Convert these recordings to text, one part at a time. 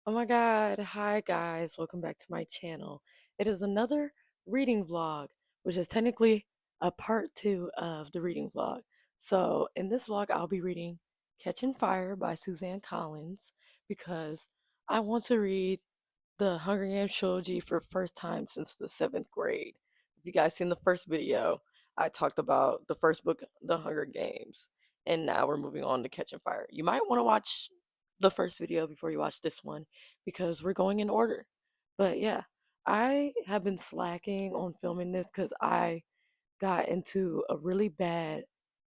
Oh my god, hi guys, welcome back to my channel. It is another reading vlog, which is technically a part two of the reading vlog. So, in this vlog, I'll be reading Catching Fire by Suzanne Collins because I want to read the Hunger Games trilogy for first time since the seventh grade. If you guys seen the first video, I talked about the first book, The Hunger Games, and now we're moving on to Catching Fire. You might want to watch the first video before you watch this one because we're going in order. But yeah, I have been slacking on filming this because I got into a really bad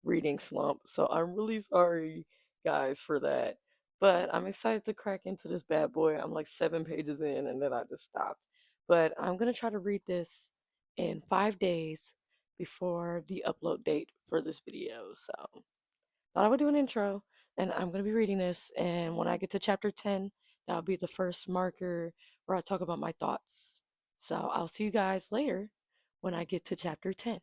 reading slump. So I'm really sorry, guys, for that. But I'm excited to crack into this bad boy. I'm like 7 pages in and then I just stopped. But I'm going to try to read this in 5 days before the upload date for this video. So thought I would do an intro and I'm going to be reading this. And when I get to chapter 10, that'll be the first marker where I talk about my thoughts. So I'll see you guys later when I get to chapter 10.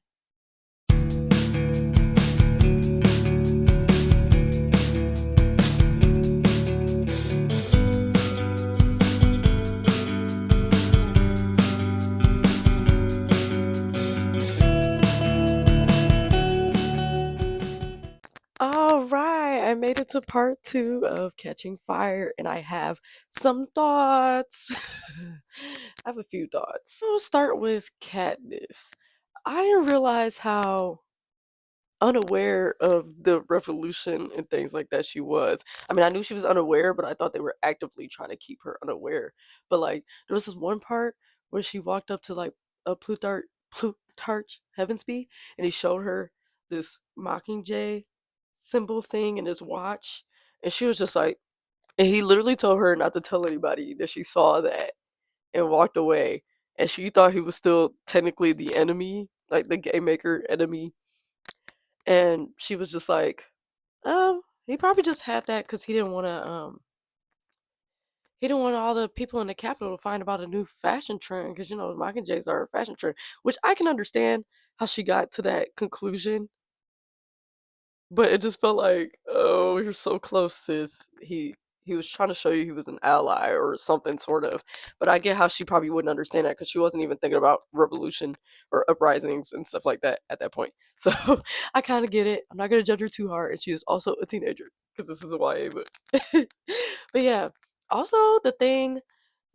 All right, I made it to part two of Catching Fire, and I have some thoughts. I have a few thoughts. So, we'll start with Katniss. I didn't realize how unaware of the revolution and things like that she was. I mean, I knew she was unaware, but I thought they were actively trying to keep her unaware. But like, there was this one part where she walked up to like a Plutarch Heavensby, and he showed her this Mockingjay symbol thing in his watch, and she was just like, and he literally told her not to tell anybody that she saw that and walked away. And she thought he was still technically the enemy, like the game maker enemy, and she was just like, he probably just had that because he didn't want all the people in the capital to find about a new fashion trend because Mockingjays are a fashion trend, which I can understand how she got to that conclusion, but it just felt like, oh, you're so close, sis. He was trying to show you he was an ally or something, sort of. But I get how she probably wouldn't understand that because she wasn't even thinking about revolution or uprisings and stuff like that at that point. So I kind of get it. I'm not gonna judge her too hard, and she is also a teenager because this is a YA book. But yeah, also the thing,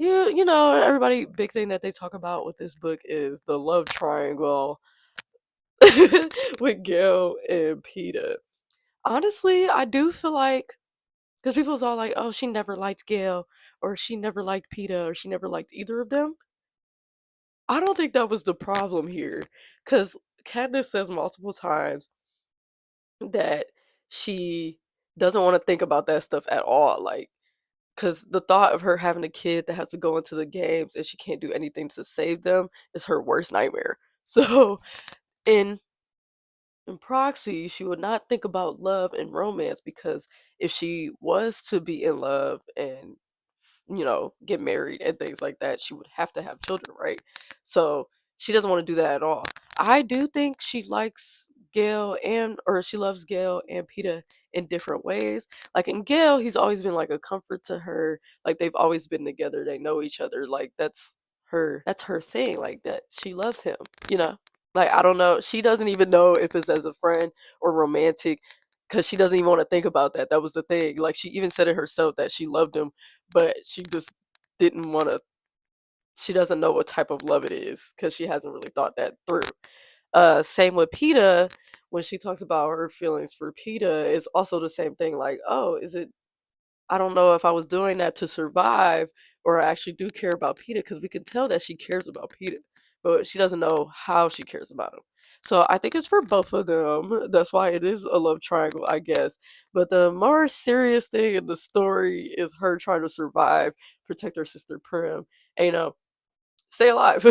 everybody big thing that they talk about with this book is the love triangle with Gail and Peeta. Honestly, I do feel like, because people's all like, oh, she never liked Gail, or she never liked Peeta, or she never liked either of them. I don't think that was the problem here, because Katniss says multiple times that she doesn't want to think about that stuff at all. Like, because the thought of her having a kid that has to go into the games and she can't do anything to save them is her worst nightmare. So, in in proxy, she would not think about love and romance because if she was to be in love and, get married and things like that, she would have to have children, right? So she doesn't want to do that at all. I do think she likes Gail or she loves Gail and Peeta in different ways. Like in Gail, he's always been like a comfort to her. Like they've always been together. They know each other. Like that's her thing. Like that she loves him, you know? Like, I don't know. She doesn't even know if it's as a friend or romantic because she doesn't even want to think about that. That was the thing. Like, she even said it herself that she loved him, but she just didn't want to. She doesn't know what type of love it is because she hasn't really thought that through. Same with Peeta. When she talks about her feelings for Peeta, it's also the same thing. Like, oh, is it I don't know if I was doing that to survive or I actually do care about Peeta because we can tell that she cares about Peeta, but she doesn't know how she cares about him. So I think it's for both of them. That's why it is a love triangle, I guess. But the more serious thing in the story is her trying to survive, protect her sister Prim, and stay alive.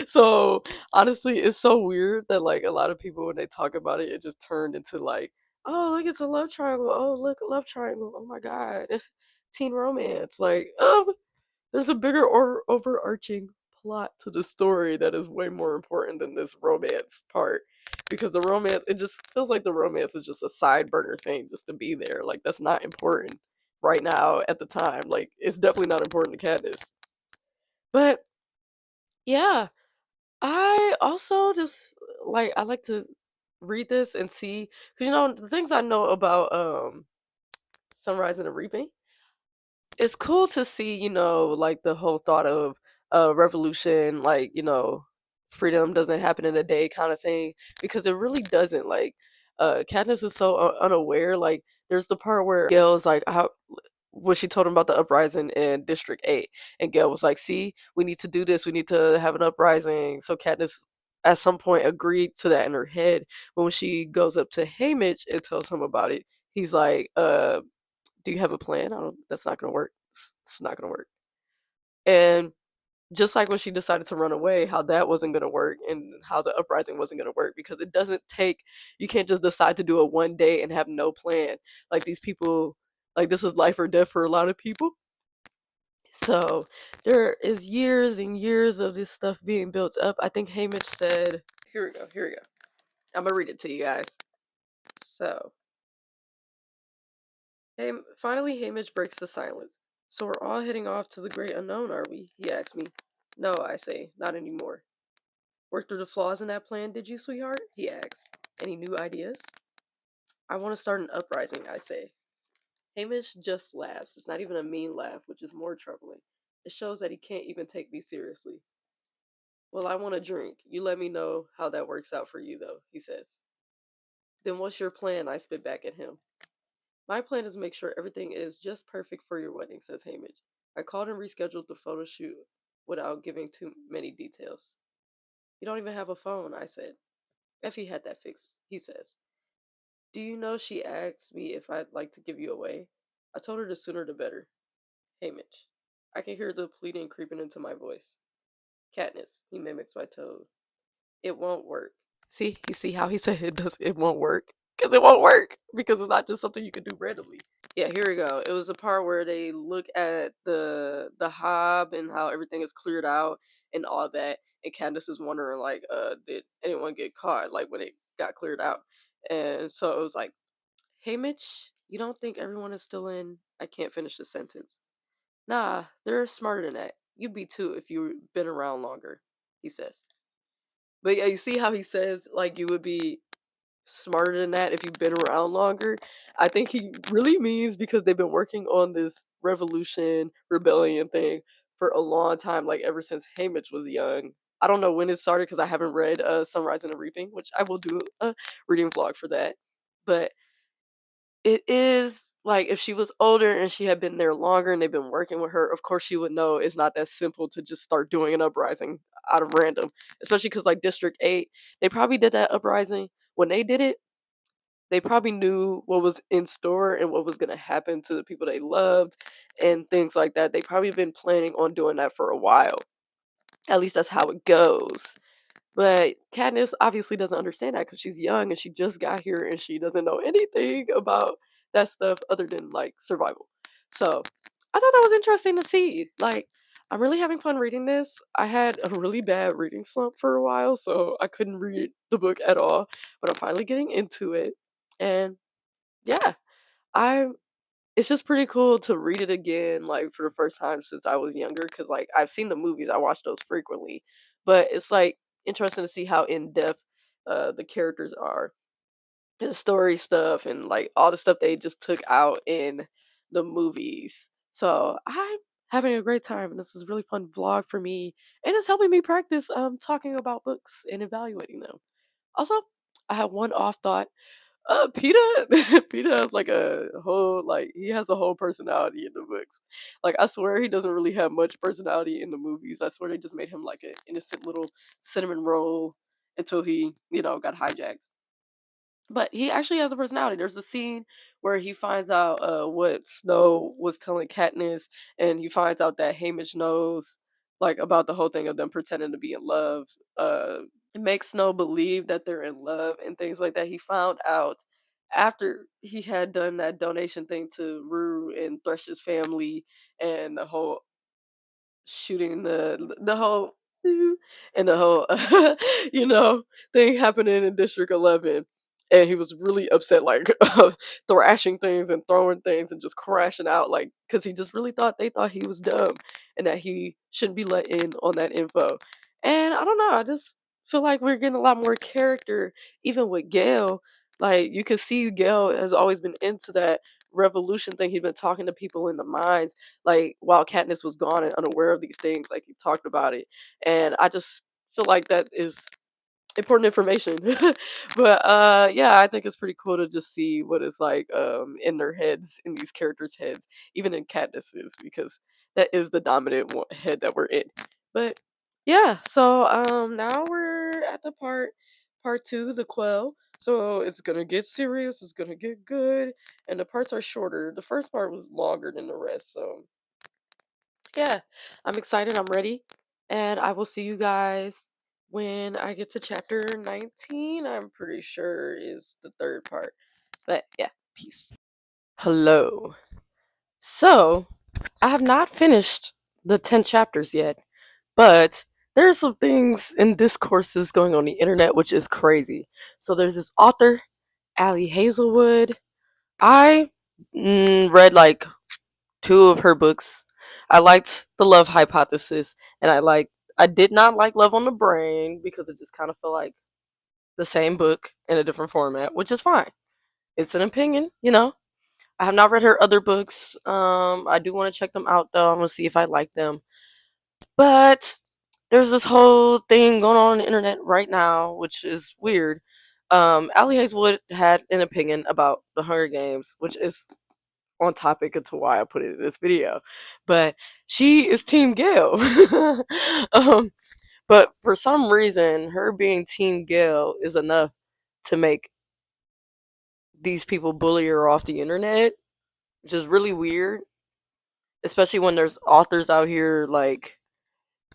So honestly, it's so weird that like a lot of people when they talk about it, it just turned into like, oh look, it's a love triangle. Oh look, a love triangle. Oh my god, teen romance. Like, there's a bigger or overarching plot to the story that is way more important than this romance part. Because the romance, it just feels like the romance is just a side burner thing just to be there. Like that's not important. right now at the time. Like it's definitely not important to Katniss. But yeah, I also just like I like to read this and see because the things I know about Sunrise and the Reaping, it's cool to see, like the whole thought of revolution, like, freedom doesn't happen in a day kind of thing, because it really doesn't. Like, Katniss is so unaware. Like, there's the part where Gail's like, how when she told him about the uprising in District 8, and Gail was like, see, we need to do this, we need to have an uprising. So Katniss at some point agreed to that in her head. But when she goes up to Haymitch and tells him about it, he's like, do you have a plan? I don't, that's not gonna work. It's not gonna work. And just like when she decided to run away, how that wasn't gonna work and how the uprising wasn't gonna work, because it doesn't take, you can't just decide to do it one day and have no plan. Like these people, like this is life or death for a lot of people. So there is years and years of this stuff being built up. I think Hamish said, here we go, here we go. I'm gonna read it to you guys. So finally, Hamish breaks the silence. So we're all heading off to the great unknown, are we? He asks me. No, I say, not anymore. Worked through the flaws in that plan, did you, sweetheart? He asks. Any new ideas? I want to start an uprising, I say. Hamish just laughs. It's not even a mean laugh, which is more troubling. It shows that he can't even take me seriously. Well, I want a drink. You let me know how that works out for you, though, he says. Then what's your plan? I spit back at him. My plan is to make sure everything is just perfect for your wedding, says Hamish. I called and rescheduled the photo shoot without giving too many details. You don't even have a phone, I said. Effie had that fixed, he says. Do you know she asked me if I'd like to give you away? I told her the sooner the better. Hamish. I can hear the pleading creeping into my voice. Katniss, he mimics my tone. It won't work. See, you see how he said it won't work? Because it won't work. Because it's not just something you can do randomly. Yeah, here we go. It was the part where they look at the hob and how everything is cleared out and all that. And Candace is wondering, like, did anyone get caught, like, when it got cleared out? And so it was like, hey, Mitch, you don't think everyone is still in? I can't finish the sentence. Nah, they're smarter than that. You'd be too if you'd been around longer, he says. But yeah, you see how he says, like, you would be smarter than that if you've been around longer. I think he really means because they've been working on this revolution, rebellion thing for a long time, like ever since Haymitch was young. I don't know when it started because I haven't read Sunrise and the Reaping, which I will do a reading vlog for that. But it is like if she was older and she had been there longer and they've been working with her, of course she would know it's not that simple to just start doing an uprising out of random. Especially because like District 8, they probably did that uprising. When they did it, they probably knew what was in store and what was going to happen to the people they loved and things like that. They probably been planning on doing that for a while. At least that's how it goes. But Katniss obviously doesn't understand that because she's young and she just got here and she doesn't know anything about that stuff other than like survival. So I thought that was interesting to see. Like, I'm really having fun reading this. I had a really bad reading slump for a while, so I couldn't read the book at all. But I'm finally getting into it. And yeah, I'm it's just pretty cool to read it again, like for the first time since I was younger, because like I've seen the movies, I watch those frequently, but it's like interesting to see how in depth the characters are, and the story stuff, and like all the stuff they just took out in the movies. So I'm having a great time, and this is a really fun vlog for me, and it's helping me practice talking about books and evaluating them. Also, I have one off thought. Peter, Peter has like a whole like he has a whole personality in the books. Like I swear he doesn't really have much personality in the movies. I swear they just made him like an innocent little cinnamon roll until he, got hijacked. But he actually has a personality. There's a scene where he finds out what Snow was telling Katniss, and he finds out that Hamish knows like about the whole thing of them pretending to be in love. It makes Snow believe that they're in love and things like that. He found out after he had done that donation thing to Rue and Thresh's family and the whole shooting the whole and the whole thing happening in District 11. and he was really upset, like thrashing things and throwing things and just crashing out, like because he just really thought they thought he was dumb and that he shouldn't be let in on that info. And I don't know, I just feel like we're getting a lot more character, even with Gail. Like you can see Gail has always been into that revolution thing. He's been talking to people in the mines, like while Katniss was gone and unaware of these things, like he talked about it. And I just feel like that is important information. But yeah, I think it's pretty cool to just see what it's like in their heads, in these characters' heads, even in Katniss's, because that is the dominant head that we're in. But yeah, so now we're at the part two, the quell. So it's gonna get serious, it's gonna get good, and the parts are shorter. The first part was longer than the rest, so yeah, I'm excited. I'm ready. And I will see you guys when I get to chapter 19. I'm pretty sure is the third part. But yeah, peace. Hello. So, I have not finished the 10 chapters yet, but there's some things in discourses going on the internet which is crazy. So, there's this author, Allie Hazelwood. I read like two of her books. I liked The Love Hypothesis, and I did not like Love on the Brain because it just kind of felt like the same book in a different format, which is fine. It's an opinion, you know. I have not read her other books. I do want to check them out though. I'm gonna see if I like them. But there's this whole thing going on the internet right now, which is weird. Allie Hazelwood had an opinion about the Hunger Games, which is on topic into why I put it in this video. But she is Team Gale. um, but for some reason, her being Team Gale is enough to make these people bully her off the internet, which is really weird. Especially when there's authors out here like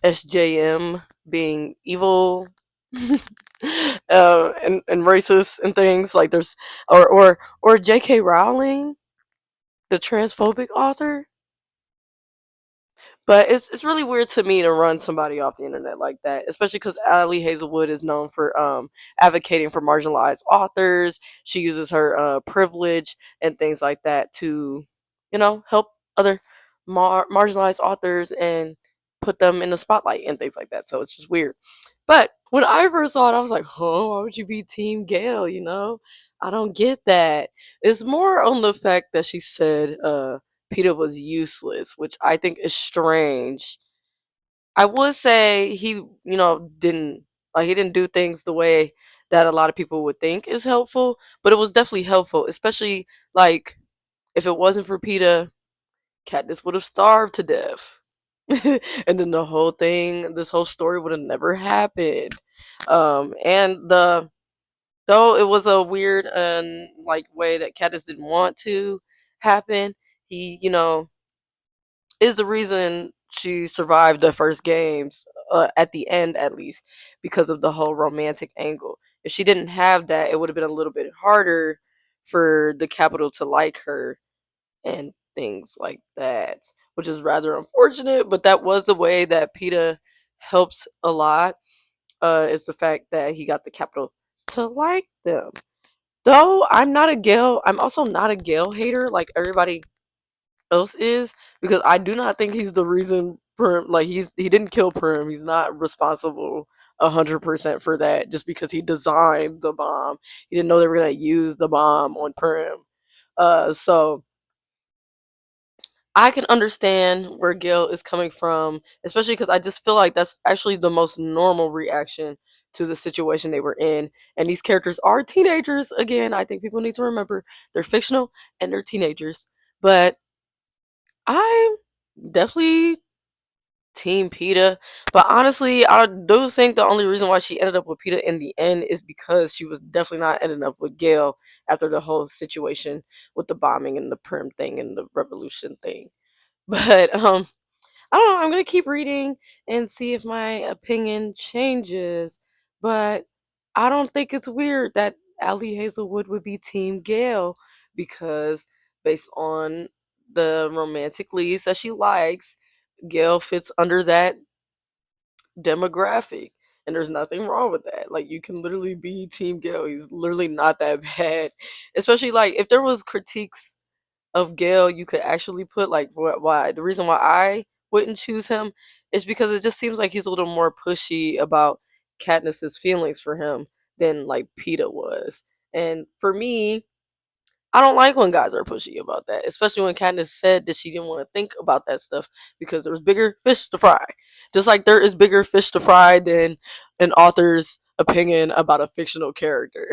SJM being evil and racist and things like there's or J.K. Rowling, the transphobic author. But it's really weird to me to run somebody off the internet like that, especially because Allie Hazelwood is known for advocating for marginalized authors. She uses her privilege and things like that to, help other marginalized authors and put them in the spotlight and things like that. So it's just weird. But when I first saw it, I was like, "Oh, why would you be Team Gale?" I don't get that. It's more on the fact that she said, Peter was useless, which I think is strange. I would say he, he didn't do things the way that a lot of people would think is helpful, but it was definitely helpful, especially like if it wasn't for Peter, Katniss would have starved to death. And then this whole story would have never happened. And though it was a weird and like way that Katniss didn't want to happen, he, is the reason she survived the first games, at the end at least, because of the whole romantic angle. If she didn't have that, it would have been a little bit harder for the Capitol to like her and things like that, which is rather unfortunate. But that was the way that PETA helps a lot. Is the fact that he got the Capitol to like them. Though I'm also not a Gale hater like everybody else is, because I do not think he's the reason Perm, like he didn't kill Perm. He's not responsible 100% for that just because he designed the bomb. He didn't know they were gonna use the bomb on Perm. So I can understand where Gil is coming from, especially because I just feel like that's actually the most normal reaction to the situation they were in. And these characters are teenagers. Again, I think people need to remember they're fictional and they're teenagers. But I'm definitely Team PETA. But honestly, I do think the only reason why she ended up with PETA in the end is because she was definitely not ending up with Gail after the whole situation with the bombing and the Prim thing and the revolution thing. But I don't know, I'm gonna keep reading and see if my opinion changes. But I don't think it's weird that Allie Hazelwood would be Team Gale because based on the romantic leads that she likes, Gale fits under that demographic. And there's nothing wrong with that. Like, you can literally be Team Gale. He's literally not that bad. Especially like if there was critiques of Gale you could actually put, like, why the reason why I wouldn't choose him is because it just seems like he's a little more pushy about Katniss's feelings for him than like Peeta was. And for me, I don't like when guys are pushy about that, especially when Katniss said that she didn't want to think about that stuff because there was bigger fish to fry. Just like there is bigger fish to fry than an author's opinion about a fictional character.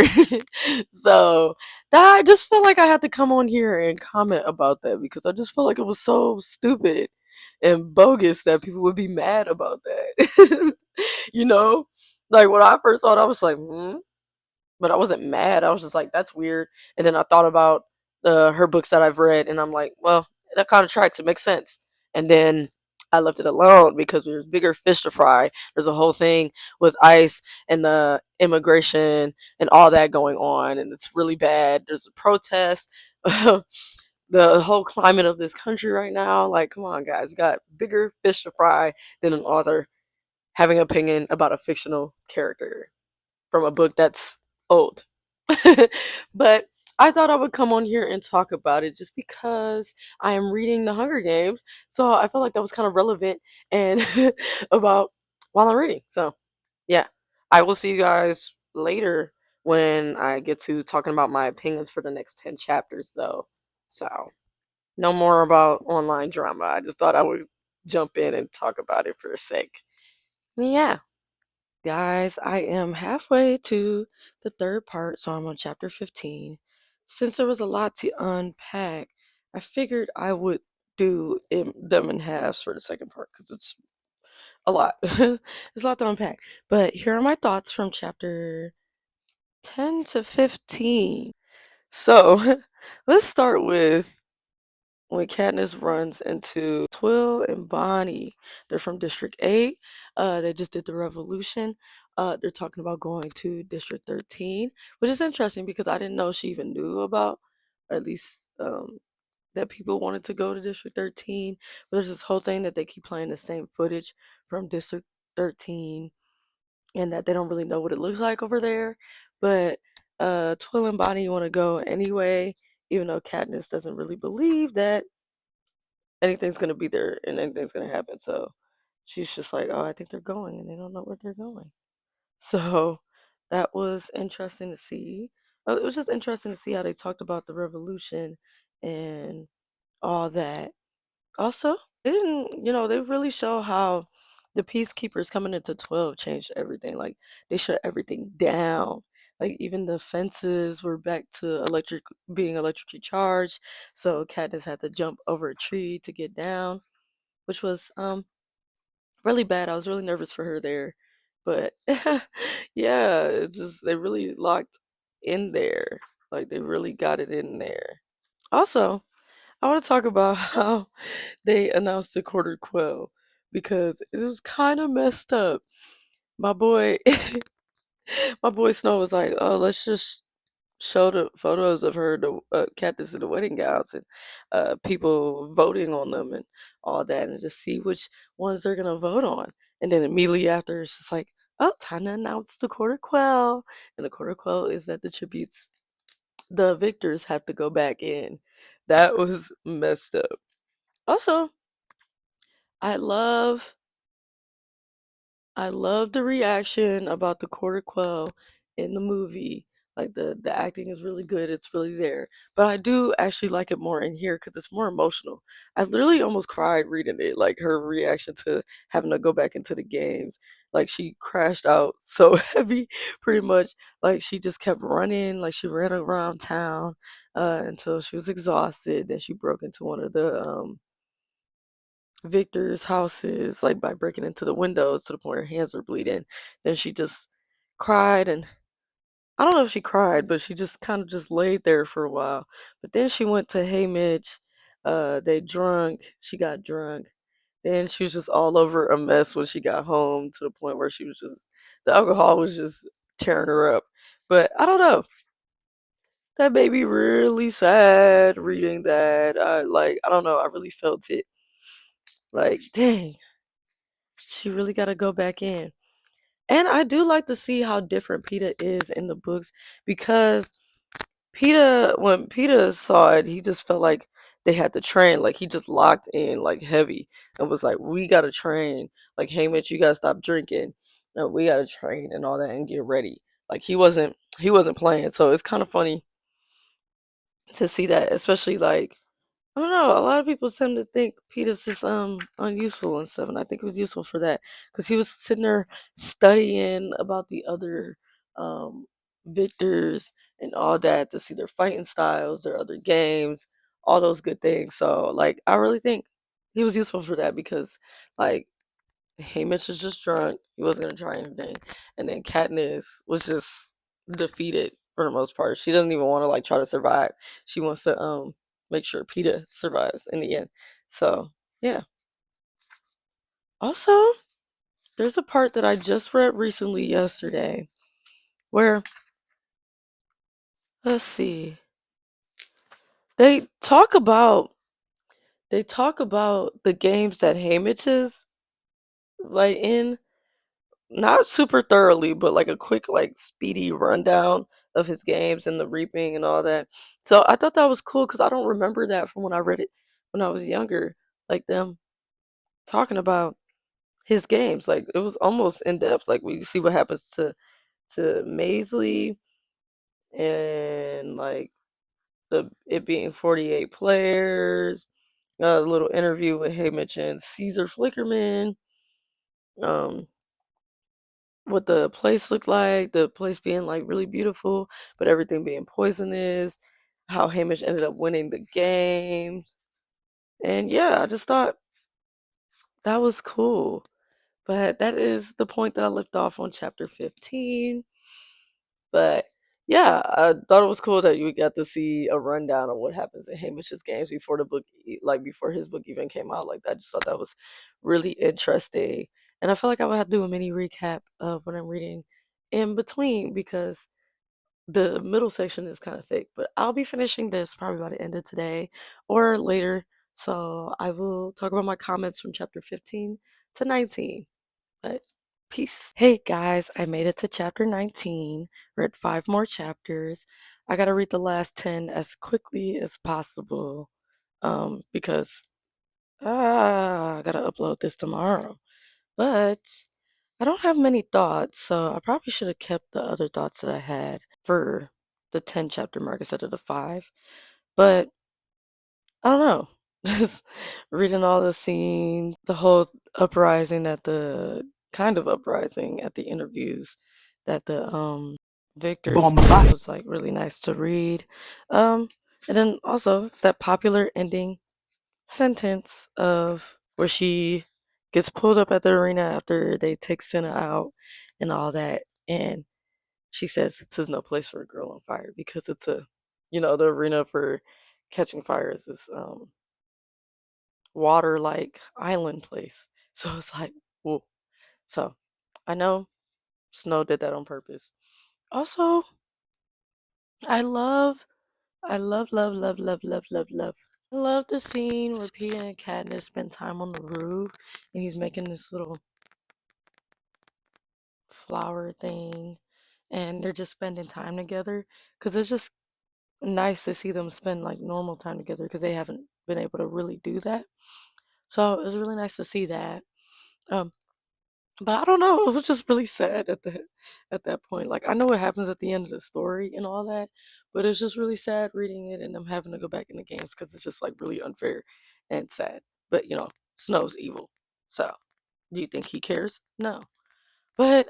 So that I just felt like I had to come on here and comment about that because I just felt like it was so stupid and bogus that people would be mad about that. you know? Like when I first saw it, I was like, hmm? But I wasn't mad. I was just like, that's weird. And then I thought about her books that I've read, and I'm like, well, that kind of tracks. It makes sense. And then I left it alone because there's bigger fish to fry. There's a whole thing with ICE and the immigration and all that going on, and it's really bad. There's a protest. The whole climate of this country right now. Like, come on, guys. You got bigger fish to fry than an author having an opinion about a fictional character from a book that's old. But I thought I would come on here and talk about it just because I am reading The Hunger Games. So I felt like that was kind of relevant and about while I'm reading. So yeah, I will see you guys later when I get to talking about my opinions for the next 10 chapters, though. So no more about online drama. I just thought I would jump in and talk about it for a sec. Yeah. Guys, I am halfway to the third part, so I'm on chapter 15. Since there was a lot to unpack, I figured I would do them in halves for the second part because it's a lot. It's a lot to unpack. But here are my thoughts from chapter 10 to 15. So let's start with when Katniss runs into Twill and Bonnie. They're from District 8. They just did the revolution. They're talking about going to District 13, which is interesting because I didn't know she even knew about, or at least that people wanted to go to District 13. But there's this whole thing that they keep playing the same footage from District 13 and that they don't really know what it looks like over there. But Twill and Bonnie want to go anyway, even though Katniss doesn't really believe that anything's gonna be there and anything's gonna happen. So she's just like, oh, I think they're going, and they don't know where they're going. So that was interesting to see. It was just interesting to see how they talked about the revolution and all that. Also, they didn't, they really show how the peacekeepers coming into 12 changed everything. Like they shut everything down. Like even the fences were back to being electrically charged. So Katniss had to jump over a tree to get down, which was really bad. I was really nervous for her there. But yeah, it's just they really locked in there. Like they really got it in there. Also, I want to talk about how they announced the quarter quell because it was kind of messed up. My boy, my boy Snow was like, "Oh, let's just show the photos of her, the Katniss in the wedding gowns, and people voting on them and all that, and just see which ones they're gonna vote on." And then immediately after, it's just like, "Oh, time to announce the quarter quell." And the quarter quell is that the victors have to go back in. That was messed up. Also, I love I love the reaction about the quarter quell in the movie. Like the acting is really good. It's really there. But I do actually like it more in here because it's more emotional. I literally almost cried reading it. Like her reaction to having to go back into the games. Like she crashed out so heavy, pretty much. Like she just kept running. Like she ran around town until she was exhausted. Then she broke into one of the Victor's houses, like by breaking into the windows to the point her hands were bleeding. Then she just cried, and I don't know if she cried, but she just kind of just laid there for a while. But then she went to Hey Mitch. They drunk. She got drunk. Then she was just all over a mess when she got home to the point where she was just the alcohol was just tearing her up. But I don't know. That made me really sad reading that. I don't know. I really felt it. Like, dang, she really got to go back in. And I do like to see how different PETA is in the books because PETA, when PETA saw it, he just felt like they had to train. Like he just locked in like heavy and was like, "We gotta train. Like, hey Mitch, you gotta stop drinking. No, we gotta train and all that and get ready." Like he wasn't playing. So it's kind of funny to see that, especially like I don't know. A lot of people tend to think Peter's just unuseful and stuff, and I think it was useful for that because he was sitting there studying about the other um victors and all that to see their fighting styles, their other games, all those good things. So like, I really think he was useful for that because like Haymitch was just drunk. He wasn't gonna try anything, and then Katniss was just defeated for the most part. She doesn't even want to like try to survive. She wants to make sure Peeta survives in the end. So yeah. Also, there's a part that I just read recently yesterday where let's see, they talk about they talk about the games that Haymitch is like in, not super thoroughly, but like a quick, like speedy rundown of his games and the reaping and all that. So I thought that was cool because I don't remember that from when I read it when I was younger. Like them talking about his games, like it was almost in depth. Like we see what happens to Maisley and like the it being 48 players. A little interview with Haymitch and Caesar Flickerman. Um, what the place looked like, the place being like really beautiful, but everything being poisonous, how Hamish ended up winning the game. And yeah, I just thought that was cool. But that is the point that I left off on chapter 15. But yeah, I thought it was cool that you got to see a rundown of what happens in Hamish's games before the book, like before his book even came out. Like that, I just thought that was really interesting, and I feel like I would have to do a mini recap of what I'm reading in between because the middle section is kind of thick. But I'll be finishing this probably by the end of today or later. So I will talk about my comments from chapter 15 to 19. But peace. Hey guys, I made it to chapter 19. Read 5 more chapters. I gotta read the last 10 as quickly as possible. Because I gotta upload this tomorrow. But I don't have many thoughts, so I probably should have kept the other thoughts that I had for the 10 chapter mark instead of the 5. But I don't know. Just reading all the scenes, the whole uprising at the kind of uprising at the interviews that the victors did was like really nice to read. Um and then also it's that popular ending sentence of where she gets pulled up at the arena after they take Senna out and all that, and she says this is no place for a girl on fire because it's a, the arena for catching fire is this water like island place. So it's like, whoa. So I know Snow did that on purpose. Also, I love, I love, love, love, love, love, love, love. I love the scene where Peter and Katniss spend time on the roof and he's making this little flower thing and they're just spending time together because it's just nice to see them spend like normal time together because they haven't been able to really do that. So it was really nice to see that. Um, But I don't know, it was just really sad at that point. Like I know what happens at the end of the story and all that, but it's just really sad reading it and them having to go back in the games because it's just like really unfair and sad. But Snow's evil. So do you think he cares? No. But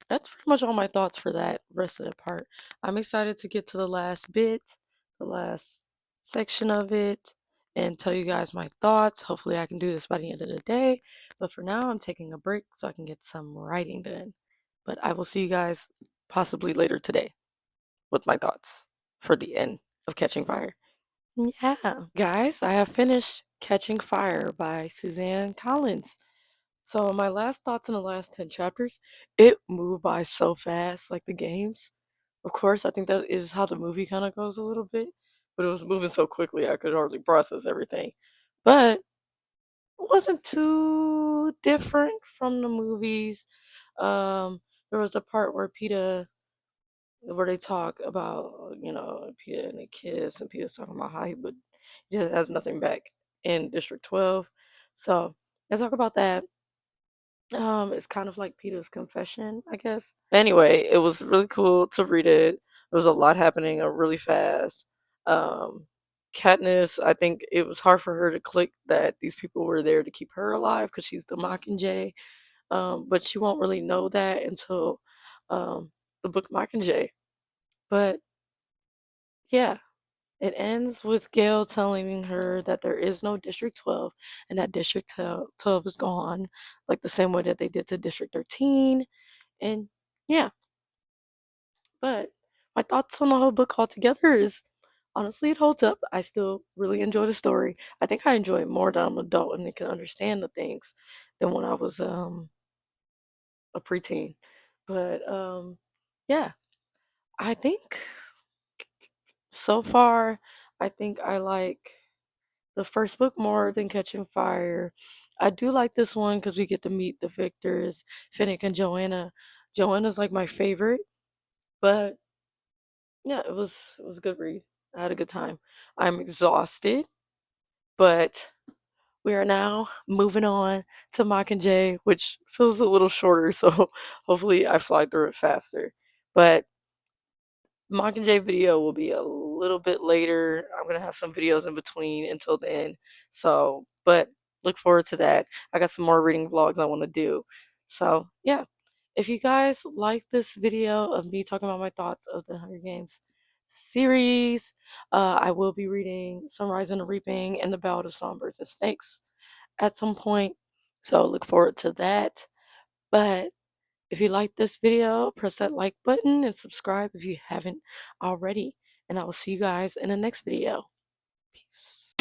that's pretty much all my thoughts for that rest of the part. I'm excited to get to the last bit, the last section of it, and tell you guys my thoughts. Hopefully, I can do this by the end of the day. But for now, I'm taking a break so I can get some writing done. But I will see you guys possibly later today with my thoughts for the end of Catching Fire. Yeah, guys, I have finished Catching Fire by Suzanne Collins. So my last thoughts in the last 10 chapters, it moved by so fast, like the games. Of course, I think that is how the movie kind of goes a little bit, but it was moving so quickly I could hardly process everything. But it wasn't too different from the movies. There was the part where they talk about, Peter and the kiss, and Peter's talking about how he has nothing back in District 12. So they talk about that. It's kind of like Peter's confession, I guess. Anyway, it was really cool to read it. There was a lot happening really fast. Um, Katniss, I think it was hard for her to click that these people were there to keep her alive because she's the Mockingjay. But she won't really know that until the book Mockingjay. But yeah, it ends with Gail telling her that there is no District 12 and that District 12 is gone, like the same way that they did to District 13. And yeah, but my thoughts on the whole book altogether is honestly, it holds up. I still really enjoy the story. I think I enjoy it more that I'm an adult and can understand the things than when I was a preteen. But yeah, I think so far, I think I like the first book more than Catching Fire. I do like this one because we get to meet the victors, Finnick and Joanna. Joanna's like my favorite, but yeah, it was a good read. I had a good time. I'm exhausted, but we are now moving on to Mockingjay, which feels a little shorter, so hopefully I fly through it faster. But Mockingjay video will be a little bit later. I'm gonna have some videos in between until then. So, but look forward to that. I got some more reading vlogs I want to do. So, yeah. If you guys like this video of me talking about my thoughts of the Hunger Games series, I will be reading Sunrise and the Reaping and the Ballad of Songbirds and Snakes at some point. So, look forward to that. But if you like this video, press that like button and subscribe if you haven't already. And I will see you guys in the next video. Peace.